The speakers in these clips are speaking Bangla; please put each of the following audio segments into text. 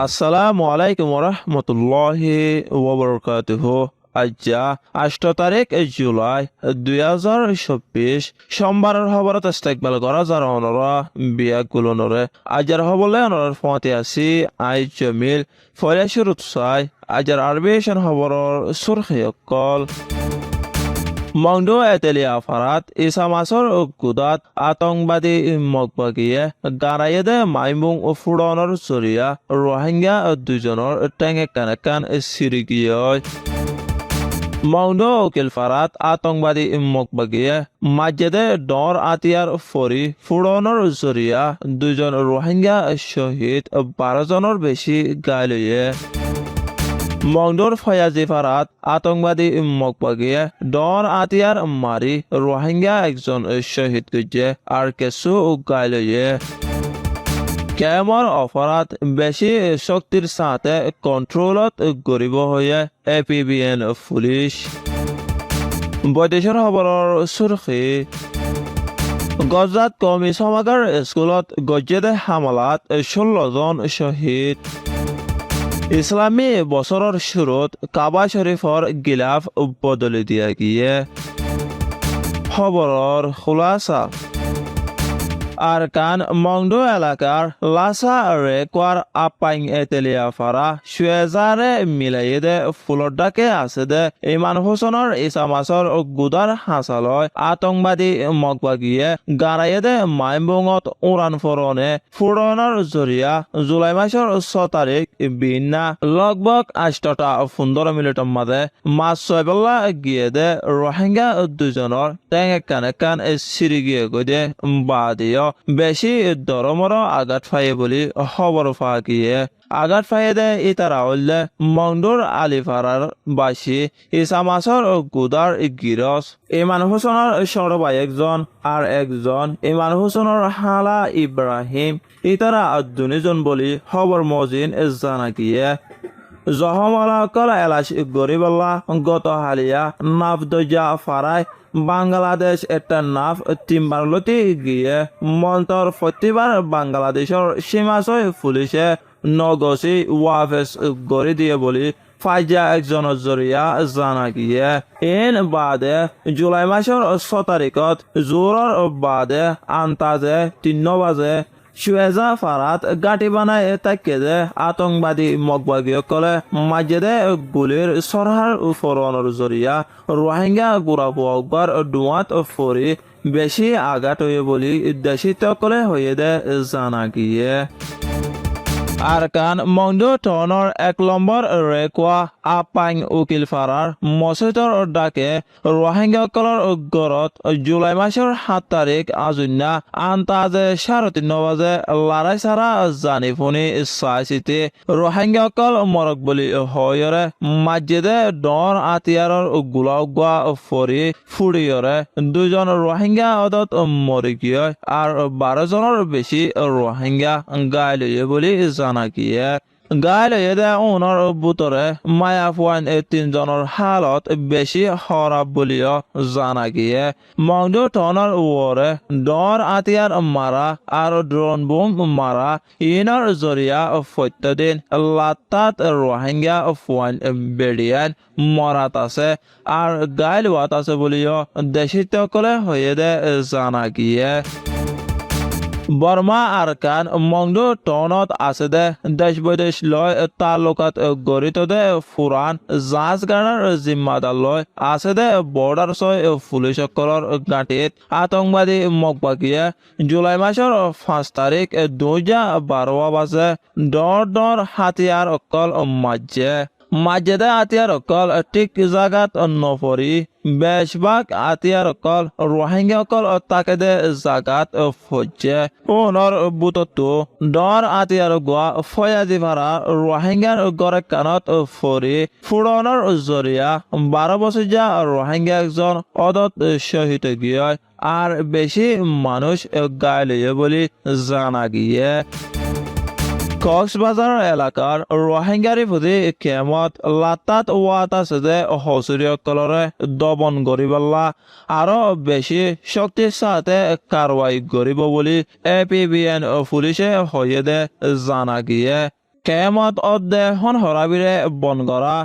আসসালামু আলাইকুম রহমতুল্লাহি ওবরকাতুহু। আজ্জা 8 তারিখ জুলাই 2024 সোমবারের খবরত ইস্তেকবাল করা যার অনরা বিয়াগুলনরে আজার হবলে অনরার ফতে আসি আই জমিল ফলে শুরুত চাই আজার আরবেশন খবরের সুরখিয়কল মংডো এতেলিয়া ফারাত ইসামাসর গুদাত আতঙ্কবাদী মগবাগিয়ে গারাইদে মাইমুং ও ফুড়নর জরিয়া রোহিঙ্গা দুজনের টেঙে কানেকান সিরিগিয় মংডো উকিল ফারাত আতঙ্কবাদী মগবাগিয়ে মাঝেদে ডর আতিয়ার ফরি ফুড়নর জরিয়া দুজন রোহিঙ্গা শহীদ 12 জনের বেশি গাইলয়ে মংডোর ফয়াজি ফারাত আতঙ্কবাদী মগবাগিয়ে ডর আতিয়ার মারি রোহিঙ্গা একজন শহীদ গজে আর কিছু গাইলয়ে কেমর অপরাধ বেশি শক্তির সাথে কন্ট্রোলত গরিব হয়ে এপিবিএন পুলিশ বৈদেশৰ খবৰৰ সুরখি গজাত কমি সমাগার স্কুলত গজ্জেদে হামলাত 16 জন শহীদ ইসলামী বছৰৰ শুরুত কাবা শরীফর গিলাফ বদলি দিয়া গিয়ে খবৰৰ খুলাসা আরকান মংডো এলাকার লাসা রেকোয়ার আপাইং এতেলিয়া ফারা সুয়েজারে মিলাইদে ফুলর ডাকে আছে দে ইমান হোসেনের ইসামাসর গুদার হাসালয় আতঙ্কবাদী মগবাগিয়ে গারাইদে মাইমবঙত উড়ান ফরনে ফুরনের জরিয়া জুলাই মাসের 6 তারিখ বিনা লগভগ 8:15 মিনিটের মাঝে মাস 6 বেলা গিয়ে দে রোহিঙ্গা দুজনের টেঙে কান সিরি গিয়ে গদে বাদিয় বেশি দরমর আঘাত ফাইয়ে বলি খবর ফা গিয়ে আঘাত ফাইয়ে দে ইতারা হইলে মংডুর আলিফারার বাসী ইসামাসর গুদার গিরস ইমান হোসেনের সরবাই একজন আর একজন ইমান হোসেনের হালা ইব্রাহিম ইতারা দুজন বলি খবর মজিন জানা গিয়ে জহমলা কলা এলাশ গরিবাল্লাহ গত হালিয়া নাফদজা ফারায় বাংলাদেশ একটা নাফ টিম্বারলতি গিয়ে মন্তর প্রতিবার বাংলাদেশের সীমাশয় পুলিশে নগসি ওয়াফেস গড়ি দিয়ে বলি ফাইজা একজনের জরিয়া জানা গিয়ে এন বাদে জুলাই মাসের 6 তারিখত জোৰৰ বাদে আন্তাজে 3 বাজে সুয়েজা ফারাত গাঁটি বানায় তাকে দে আতঙ্কবাদী মগবাগীসকলে মাঝেদে গুলির সরহার ফরনের জরিয়া রোহিঙ্গা গুড়াবুয়ার ডুয়াত ফরি বেশি আঘাত হয়ে বলি দেশিতকলে হয়ে দে জানা গিয়ে আরকান মংডো টনৰ 1 নম্বৰ ৰেকোৱা আপাইং উকিল ফাৰাৰ মছজিদৰ ডাকে রোহিঙ্গাসকলৰ গড়ত জুলাই মাসের 7 তারিখ আজুন্না আন্তাজে 3:30 বাজে লড়াই সারা জানি ফুনি চাইচিতি রোহিঙ্গাসকল মরক বলি হয়রে মাঝেদে ডর আতিয়াৰৰ গোলাগোৱা ফৰি ফুৰিয়ৰে 2 জন রোহিঙ্গা অদত মৰি গিয়ে আর 12 জনের বেশি রোহিঙ্গা গাইলয়ে বলি জানা গিয়ে গাইলয়ে ওনার বুতরে মায়াফুয়ান 3 জনের হালত বেশি খারাপ বলিও জানা গিয়ে মংডো টনের ওরে ডর আতিয়ার মারা আর ড্রোন বোম মারা ইনার জরিয়া প্রত্যেকদিন লাতাত রোহিঙ্গা ফুয়ান বেডিয়ান মরাত আছে আর গাইলওয়াত আছে বলিও দেশিতকলে হয়ে দে জানা গিয়ে বর্মা আরকান মংডো টনত আছে দে দেশ বৈদেশ লয় তালুকাত গড়িত দে ফুরান জাহাজ গাড়ার জিম্মাদার লয় আছে দে বর্ডার ছয় পুলিশ সকলের গাঁটিত আতঙ্কবাদী মগবাগিয়ে জুলাই মাসের 5 তারিখ 2012 বাজে ডর হাতিয়ার অকল মাঝেদে হাতিয়ার অকল ঠিক জাগাত নপরি বেশভাগ হাতিয়ার অকল রোহিঙ্গা অকল তাকে দে জাগাত ফজে ওনর বুততো ডর হাতিয়ার গোয়া ফয়াজি ভাড়া রোহিঙ্গার গড়ে কানত ফরি ফুরনের জরিয়া 12 বছরিয়া রোহিঙ্গা একজন অদত শহীদ গিয়ে আর বেশি মানুষ গাইলিয়ে বলি জানা গিয়ে কক্সবাজার এলাকার রোহিঙ্গারি প্রতি কেমত লাতাত ওয়াত আছে যে হসুরিয়কলরে দমন করিবল্লা আরো বেশি শক্তির সাথে কারওয়াই করিব বলি এপিবিএন পুলিশে হয়ে দে জানা গিয়ে কেমত অদ্দে হন হরাবিরে বন করা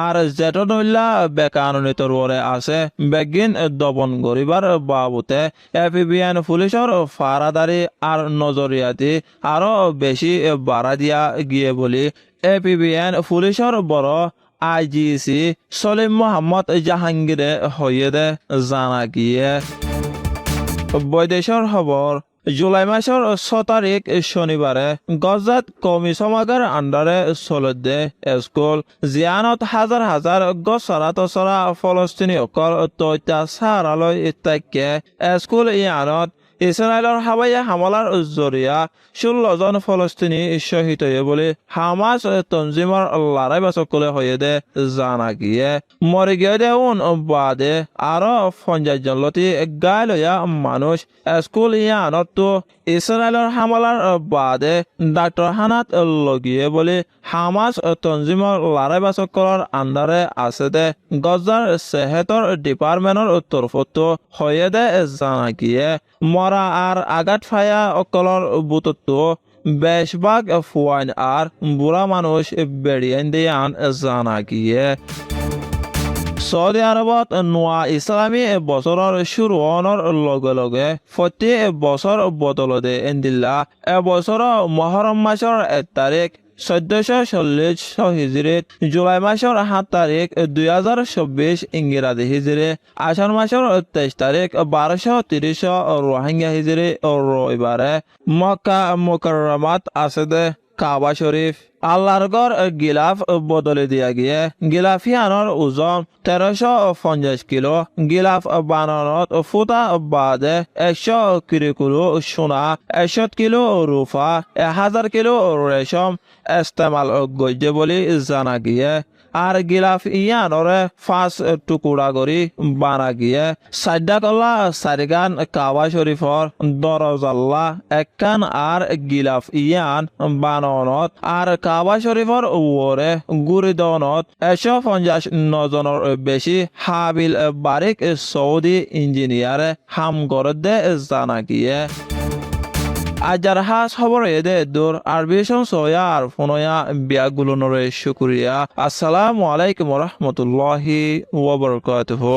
আর যেটনইল্লা বেকানুনিতর ওরে আছে বেগিন দবন গরিবার বাবুতে এপিবিএন পুলিশর ফারাদারি আর নজরিয়াতি আরো বেশি বাড়া দিয়া গিয়ে বলি এপিবিএন পুলিশর বড় আইজিসি সলিম মোহাম্মদ জাহাঙ্গীরে হইয়ে জানা গিয়ে বৈদেশৰ খবৰ জুলাই মাসের 6 তারিখ শনিবারে গজাত কমি সমাগের আন্ডারে চলতে স্কুল জিয়ানত হাজার হাজার গছরা তছরা ফলস্তিনী অকল তৈতা সারালৈ ইত্যাকে স্কুল ইয়ানত ইসরায়েলৰ হাৱাই হামলাৰ জৰিয়া 16 জন ফলস্তিনী শহীদ হয়ে বলে হামাস তঞ্জিমৰ লড়াই বাচকলে হয়ে জানা গিয়ে মরে গিয়ে দেউন বাদে আরো 50 জন লতি গায়লয়া মানুষ স্কুল ইয়ানত তো ইসরায়েলৰ হামলাৰ বাদে ডাক্তৰ হানাত লগিয়ে বলে হামাস তঞ্জিমৰ লড়াই বাচকলৰ আন্ডারে আছে গজার সেহেতৰ ডিপার্টমেন্টৰ তরফতো হয়ে জানা গিয়ে মরা আর আঘাত ফায়া অকলর বুতত্ব বেশভাগ ফুয়াইন আর বুড়া মানুষ বেড়িয়ে দিয়ান জানা গিয়ে সৌদি আরবত নোয়া ইসলামী বছৰৰ শুরু হওয়ার লগে লগে প্রতি বছর বদলতে এন্দিল্লা এবছর মহরম মাসের 1 তারিখ 1440 হিজরিত জুলাই মাসের 7 তারিখ 2024 ইংরাজি হিজরি আষাঢ় মাসের 23 তারিখ 1230 রোহিঙ্গা হিজরি রবিবারে মক্কা মুকাররমাত আছে কাবা শরীফ আল্লাহর ঘর গিলাফ বদলে দিয়া গিয়ে গিলাফিয়ানোর ওজন 1350 কিলো গিলাফ বানানোর ফুটা বাদে 100 কিলো সোনা 100 কিলো রূপা 1000 কিলো রেশম ইস্তেমাল গজ্জে বলে জানা গিয়ে আর গিলাফ ইয়ানরে 5 টুকুরা করি বানা গিয়ে সাইডা কল্লা সারিগান কাবা শরীফর দরজাল্লা একখান আর গিলাফ ইয়ান বানানত আর কাবা শরীফর ওরে গুড়ি দনত 150 জনের বেশি হাবিল বারিক সৌদি ইঞ্জিনিয়ারে হাম করে জানা গিয়ে আজার হাস খবর এদে দূর আরবিশন সোয়া আর ফোনয়া বিয়াগুলোনরে শুকরিয়া আসসালামু আলাইকুম রহমতুল্লাহি ওয়া বারাকাতুহু